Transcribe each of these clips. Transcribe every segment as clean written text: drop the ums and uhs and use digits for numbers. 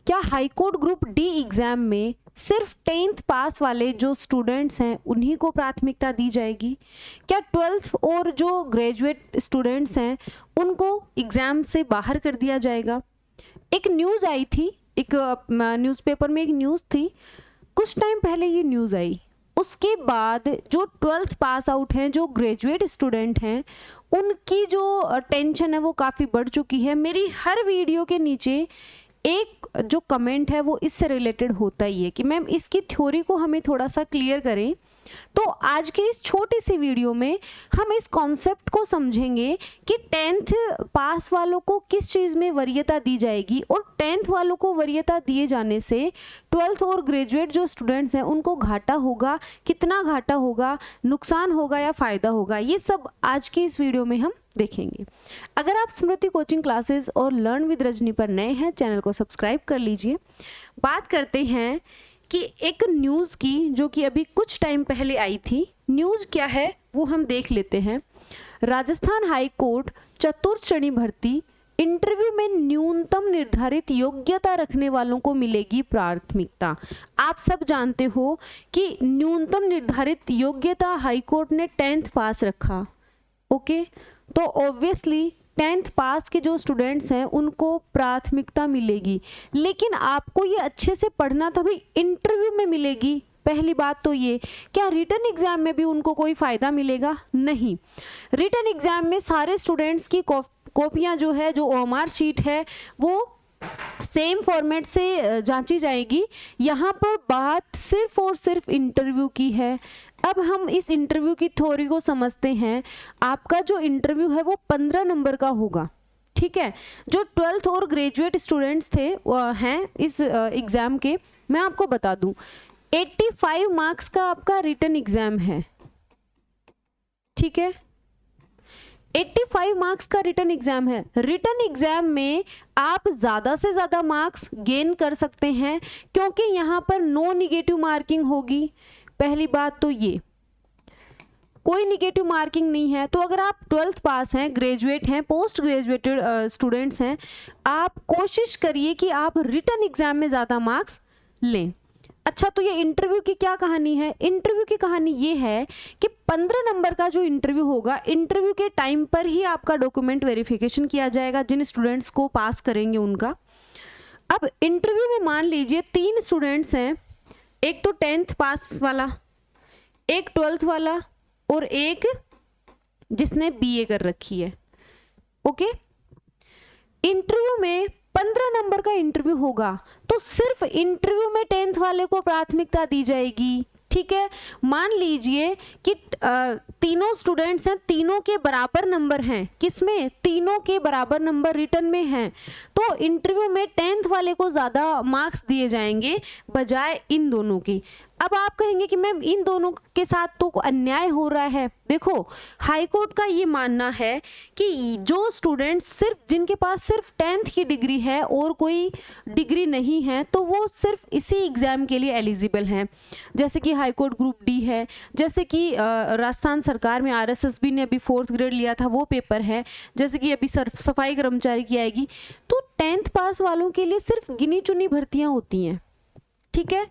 क्या high court group D exam में सिर्फ 10th पास वाले जो स्टूडेंट्स हैं उन्हीं को प्राथमिकता दी जाएगी? क्या 12th और जो ग्रेजुएट स्टूडेंट्स हैं उनको एग्जाम से बाहर कर दिया जाएगा? एक न्यूज़ आई थी, एक न्यूज़पेपर में एक न्यूज़ थी, कुछ टाइम पहले ये न्यूज़ आई। उसके बाद जो 12th पास आउट हैं, जो ग्रेजुएट स्टूडेंट हैं, उनकी जो टेंशन है वो काफ़ी बढ़ चुकी है। मेरी हर वीडियो के नीचे एक जो कमेंट है वो इससे रिलेटेड होता ही है कि मैम इसकी थ्योरी को हमें थोड़ा सा क्लियर करें। तो आज की इस छोटी सी वीडियो में हम इस कॉन्सेप्ट को समझेंगे कि 10th पास वालों को किस चीज़ में वरीयता दी जाएगी और 10th वालों को वरीयता दिए जाने से 12th और ग्रेजुएट जो स्टूडेंट्स हैं उनको घाटा होगा, कितना घाटा होगा, नुकसान होगा या फ़ायदा होगा, ये सब आज की इस वीडियो में हम देखेंगे। अगर आप स्मृति कोचिंग क्लासेस और लर्न विद रजनी पर नए हैं, चैनल को सब्सक्राइब कर लीजिए। बात करते हैं कि एक न्यूज़ की जो कि अभी कुछ टाइम पहले आई थी। न्यूज़ क्या है वो हम देख लेते हैं। राजस्थान हाई कोर्ट चतुर्थ श्रेणी भर्ती इंटरव्यू में न्यूनतम निर्धारित योग्यता रखने वालों को मिलेगी प्राथमिकता। आप सब जानते हो कि न्यूनतम निर्धारित योग्यता हाई कोर्ट ने 10th पास रखा। ओके, तो ऑब्वियसली 10th पास के जो स्टूडेंट्स हैं उनको प्राथमिकता मिलेगी, लेकिन आपको ये अच्छे से पढ़ना तभी इंटरव्यू में मिलेगी। पहली बात तो ये, क्या रिटन एग्जाम में भी उनको कोई फ़ायदा मिलेगा? नहीं। रिटन एग्जाम में सारे स्टूडेंट्स की कॉपियाँ जो है, जो OMR शीट है, वो सेम फॉर्मेट से जांची जाएगी। यहाँ पर बात सिर्फ और सिर्फ इंटरव्यू की है। अब हम इस इंटरव्यू की थ्योरी को समझते हैं। आपका जो इंटरव्यू है वो 15 नंबर का होगा, ठीक है। जो 12th और ग्रेजुएट स्टूडेंट्स थे हैं इस एग्ज़ाम के, मैं आपको बता दूं 85 मार्क्स का आपका रिटन एग्ज़ाम है, ठीक है। 85 मार्क्स का रिटन एग्जाम है। रिटन एग्जाम में आप ज़्यादा से ज़्यादा मार्क्स गेन कर सकते हैं क्योंकि यहाँ पर नो निगेटिव मार्किंग होगी। पहली बात तो ये, कोई निगेटिव मार्किंग नहीं है। तो अगर आप 12th पास हैं, ग्रेजुएट हैं, पोस्ट ग्रेजुएटेड स्टूडेंट्स हैं, आप कोशिश करिए कि आप रिटन एग्जाम में ज़्यादा मार्क्स लें। अच्छा, तो ये इंटरव्यू की क्या कहानी है? इंटरव्यू की कहानी ये है कि 15 नंबर का जो इंटरव्यू होगा, इंटरव्यू के टाइम पर ही आपका डॉक्यूमेंट वेरिफिकेशन किया जाएगा जिन स्टूडेंट्स को पास करेंगे उनका। अब इंटरव्यू में मान लीजिए 3 स्टूडेंट्स हैं, एक तो 10th पास वाला, एक 12th वाला और एक जिसने BA कर रखी है। ओके, इंटरव्यू में 15 नंबर का इंटरव्यू होगा तो सिर्फ इंटरव्यू में 10th वाले को प्राथमिकता दी जाएगी, ठीक है। मान लीजिए कि तीनों स्टूडेंट्स हैं, तीनों के बराबर नंबर हैं। किसमें? तीनों के बराबर नंबर रिटन में हैं, तो इंटरव्यू में 10th वाले को ज़्यादा मार्क्स दिए जाएंगे बजाय इन दोनों की। अब आप कहेंगे कि मैम इन दोनों के साथ तो अन्याय हो रहा है। देखो, हाई कोर्ट का ये मानना है कि जो स्टूडेंट्स सिर्फ, जिनके पास सिर्फ 10th की डिग्री है और कोई डिग्री नहीं है, तो वो सिर्फ इसी एग्ज़ाम के लिए एलिजिबल हैं। जैसे कि हाई कोर्ट ग्रुप डी है, जैसे कि राजस्थान सरकार में RSSB ने अभी 4th ग्रेड लिया था वो पेपर है, जैसे कि अभी सफाई कर्मचारी की आएगी। तो 10th पास वालों के लिए सिर्फ गिनी चुनी भर्तियाँ होती हैं, ठीक है।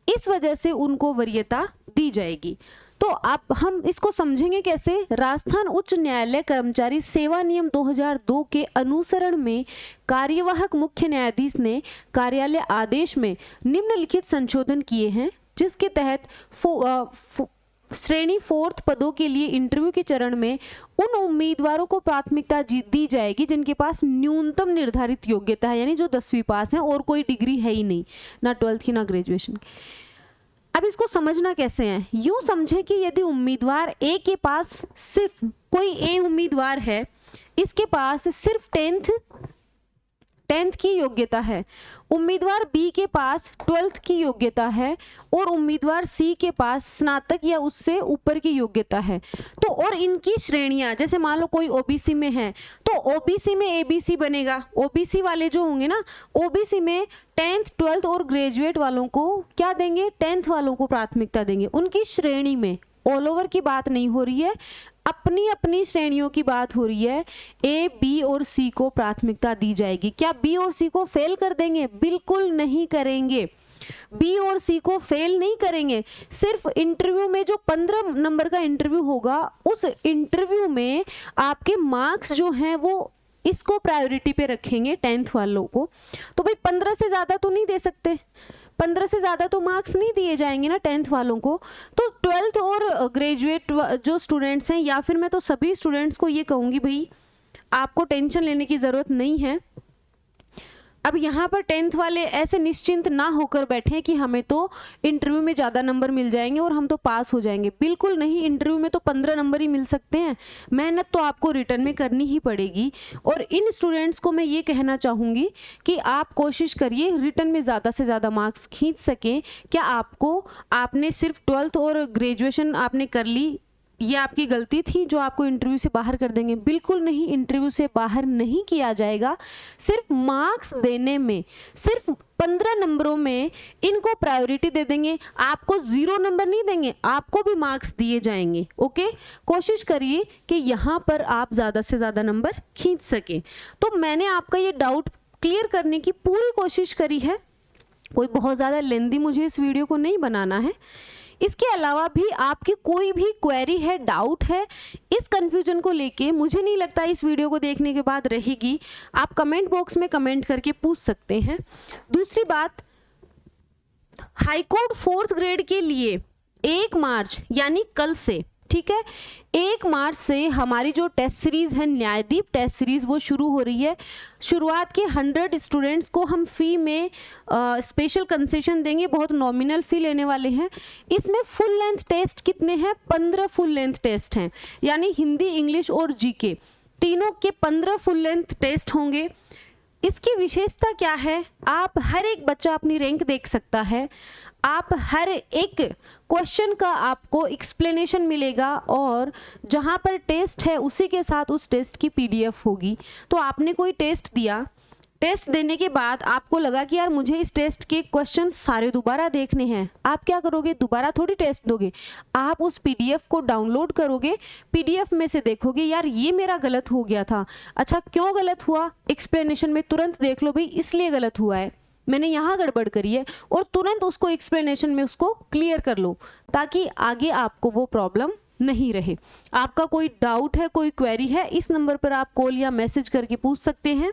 इस वजह से उनको वरीयता दी जाएगी। तो आप हम इसको समझेंगे कैसे? राजस्थान उच्च न्यायालय कर्मचारी सेवा नियम 2002 के अनुसरण में कार्यवाहक मुख्य न्यायाधीश ने कार्यालय आदेश में निम्नलिखित संशोधन किए हैं, जिसके तहत श्रेणी 4th पदों के लिए इंटरव्यू के चरण में उन उम्मीदवारों को प्राथमिकता दी जाएगी जिनके पास न्यूनतम निर्धारित योग्यता है, यानी जो 10वीं पास है और कोई डिग्री है ही नहीं, ना 12th की ना ग्रेजुएशन की। अब इसको समझना कैसे है? यूं समझे कि यदि उम्मीदवार A के पास, सिर्फ कोई A उम्मीदवार है, इसके पास सिर्फ 10th की योग्यता है, उम्मीदवार B के पास 12th की योग्यता है और उम्मीदवार C के पास स्नातक या उससे ऊपर की योग्यता है। तो और इनकी श्रेणियां, जैसे मान लो कोई OBC में है तो OBC में ABC बनेगा। OBC वाले जो होंगे ना, OBC में 10th 12th और ग्रेजुएट वालों को क्या देंगे? 10th वालों को प्राथमिकता देंगे उनकी श्रेणी में। ऑल ओवर की बात नहीं हो रही है, अपनी अपनी श्रेणियों की बात हो रही है, ए, बी और सी को प्राथमिकता दी जाएगी। क्या बी और सी को फेल कर देंगे? बिल्कुल नहीं करेंगे, बी और सी को फेल नहीं करेंगे। सिर्फ इंटरव्यू में जो 15 नंबर का इंटरव्यू होगा, उस इंटरव्यू में आपके मार्क्स जो हैं वो इसको प्रायोरिटी पे रखेंगे, 10th वालों को। तो भाई 15 से ज़्यादा तो नहीं दे सकते, 15 से ज़्यादा तो मार्क्स नहीं दिए जाएंगे ना 10th वालों को। तो 12th और ग्रेजुएट जो स्टूडेंट्स हैं, या फिर मैं तो सभी स्टूडेंट्स को ये कहूँगी भाई आपको टेंशन लेने की ज़रूरत नहीं है। अब यहाँ पर 10th वाले ऐसे निश्चिंत ना होकर बैठे कि हमें तो इंटरव्यू में ज़्यादा नंबर मिल जाएंगे और हम तो पास हो जाएंगे। बिल्कुल नहीं, इंटरव्यू में तो 15 नंबर ही मिल सकते हैं, मेहनत तो आपको रिटर्न में करनी ही पड़ेगी। और इन स्टूडेंट्स को मैं ये कहना चाहूँगी कि आप कोशिश करिए रिटर्न में ज़्यादा से ज़्यादा मार्क्स खींच सकें। क्या आपने सिर्फ 12th और ग्रेजुएशन आपने कर ली, ये आपकी गलती थी जो आपको इंटरव्यू से बाहर कर देंगे? बिल्कुल नहीं, इंटरव्यू से बाहर नहीं किया जाएगा। सिर्फ मार्क्स देने में, सिर्फ 15 नंबरों में इनको प्रायोरिटी दे देंगे। आपको 0 नंबर नहीं देंगे, आपको भी मार्क्स दिए जाएंगे। ओके, कोशिश करिए कि यहाँ पर आप ज़्यादा से ज़्यादा नंबर खींच सकें। तो मैंने आपका ये डाउट क्लियर करने की पूरी कोशिश करी है, कोई बहुत ज़्यादा लेंदी मुझे इस वीडियो को नहीं बनाना है। इसके अलावा भी आपकी कोई भी क्वेरी है, डाउट है इस कंफ्यूजन को लेके, मुझे नहीं लगता इस वीडियो को देखने के बाद रहेगी, आप कमेंट बॉक्स में कमेंट करके पूछ सकते हैं। दूसरी बात, हाईकोर्ट 4th ग्रेड के लिए 1 मार्च यानी कल से, ठीक है, 1 मार्च से हमारी जो टेस्ट सीरीज है, न्यायदीप टेस्ट सीरीज, वो शुरू हो रही है। शुरुआत के 100 स्टूडेंट्स को हम फ़ी में स्पेशल कंसेशन देंगे, बहुत नॉमिनल फ़ी लेने वाले हैं। इसमें फुल लेंथ टेस्ट कितने हैं? 15 फुल लेंथ टेस्ट हैं, यानी हिंदी, इंग्लिश और जीके तीनों के 15 फुल लेंथ टेस्ट होंगे। इसकी विशेषता क्या है? आप हर एक बच्चा अपनी रैंक देख सकता है, आप हर एक क्वेश्चन का आपको एक्सप्लेनेशन मिलेगा, और जहाँ पर टेस्ट है उसी के साथ उस टेस्ट की PDF होगी। तो आपने कोई टेस्ट दिया, टेस्ट देने के बाद आपको लगा कि यार मुझे इस टेस्ट के क्वेश्चन सारे दोबारा देखने हैं, आप क्या करोगे? दोबारा थोड़ी टेस्ट दोगे, आप उस PDF को डाउनलोड करोगे, PDF में से देखोगे यार ये मेरा गलत हो गया था, अच्छा क्यों गलत हुआ? एक्सप्लेनेशन में तुरंत देख लो भाई इसलिए गलत हुआ है, मैंने यहाँ गड़बड़ करी है, और तुरंत उसको एक्सप्लेनेशन में उसको क्लियर कर लो, ताकि आगे आपको वो प्रॉब्लम नहीं रहे। आपका कोई डाउट है, कोई क्वेरी है, इस नंबर पर आप कॉल या मैसेज करके पूछ सकते हैं।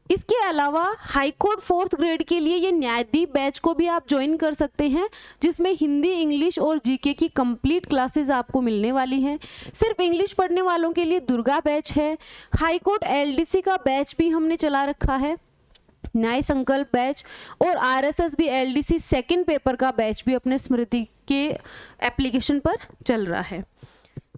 इसके अलावा हाईकोर्ट 4th ग्रेड के लिए ये न्यायदीप बैच को भी आप ज्वाइन कर सकते हैं, जिसमें हिंदी, इंग्लिश और जीके की कंप्लीट क्लासेस आपको मिलने वाली हैं। सिर्फ इंग्लिश पढ़ने वालों के लिए दुर्गा बैच है, हाईकोर्ट LDC का बैच भी हमने चला रखा है, न्याय संकल्प बैच, और RSSB LDC सेकंड पेपर का बैच भी अपने स्मृति के एप्लीकेशन पर चल रहा है।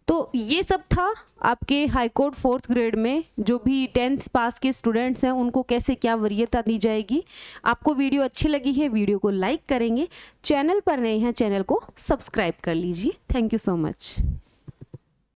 तो ये सब था आपके हाईकोर्ट 4th ग्रेड में, जो भी 10th पास के स्टूडेंट्स हैं उनको कैसे क्या वरीयता दी जाएगी। आपको वीडियो अच्छी लगी है, वीडियो को लाइक करेंगे, चैनल पर नए हैं चैनल को सब्सक्राइब कर लीजिए। Thank you so much.